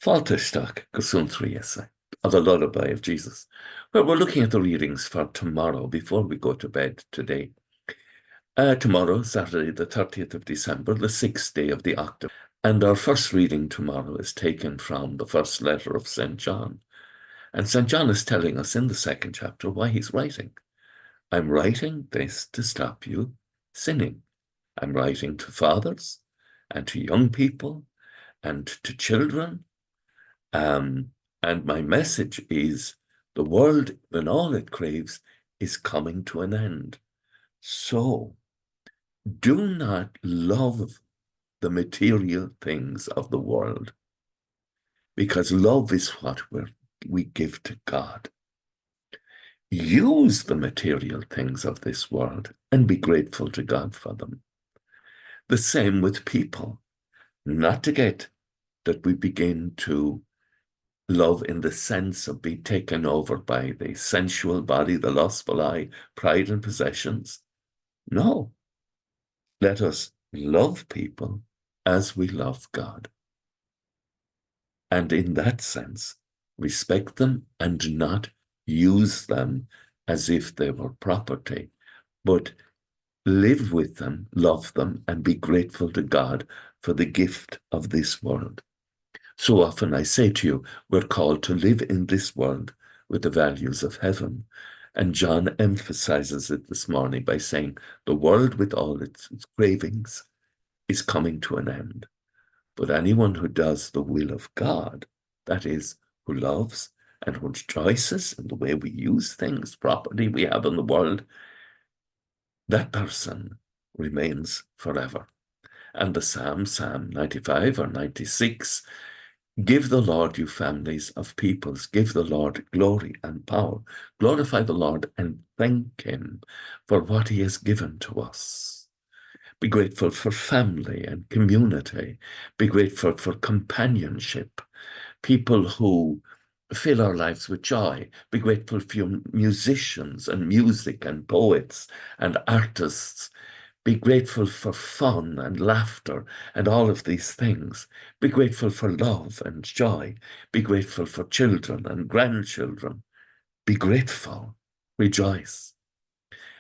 Falterstock, Suantraí Íosa, of the Lullaby of Jesus, where we're looking at the readings for tomorrow before we go to bed today. Tomorrow, Saturday, the 30th of December, the 6th day of the Octave. And our first reading tomorrow is taken from the first letter of St. John. And St. John is telling us in the second chapter why he's writing. I'm writing this to stop you sinning. I'm writing to fathers and to young people and to children. And my message is the world, when all it craves, is coming to an end. So do not love the material things of the world, because love is what we give to God. Use the material things of this world and be grateful to God for them. The same with people. Not to get that we begin to love in the sense of being taken over by the sensual body, the lustful eye, pride and possessions. No. Let us love people as we love God. And in that sense, respect them and not use them as if they were property, but live with them, love them, and be grateful to God for the gift of this world. So often I say to you, we're called to live in this world with the values of heaven. And John emphasizes it this morning by saying the world with all its cravings is coming to an end. But anyone who does the will of God, that is, who loves and who rejoices in the way we use things, property we have in the world, that person remains forever. And the Psalm 95 or 96, give the Lord, you families of peoples, give the Lord glory and power. Glorify the Lord and thank him for what he has given to us. Be grateful for family and community. Be grateful for companionship, people who fill our lives with joy. Be grateful for musicians and music and poets and artists. Be grateful for fun and laughter and all of these things. Be grateful for love and joy. Be grateful for children and grandchildren. Be grateful. Rejoice.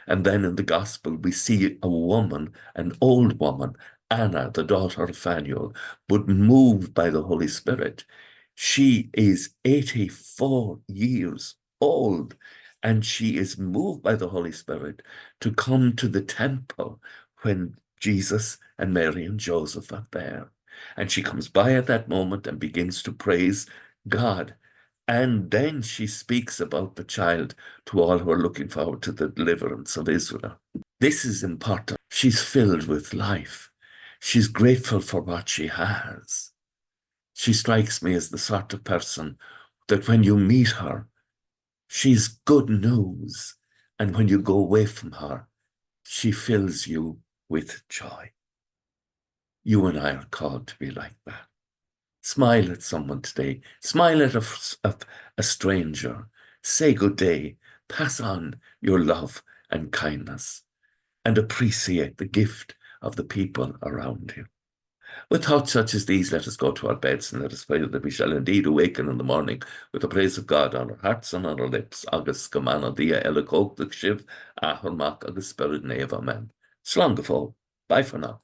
And then in the gospel, we see a woman, an old woman, Anna, the daughter of Phanuel, but moved by the Holy Spirit. She is 84 years old, and she is moved by the Holy Spirit to come to the temple when Jesus and Mary and Joseph are there. And she comes by at that moment and begins to praise God. And then she speaks about the child to all who are looking forward to the deliverance of Israel. This is important. She's filled with life. She's grateful for what she has. She strikes me as the sort of person that when you meet her, she's good news. And when you go away from her, she fills you with joy. You and I are called to be like that. Smile at someone today. Smile at a stranger. Say good day. Pass on your love and kindness and appreciate the gift of the people around you. With thoughts such as these, let us go to our beds and let us pray that we shall indeed awaken in the morning with the praise of God on our hearts and on our lips. Agus gamana dia elikok the shiv ahormak agus spirit nave. Amen. Slán go fóill. Bye for now.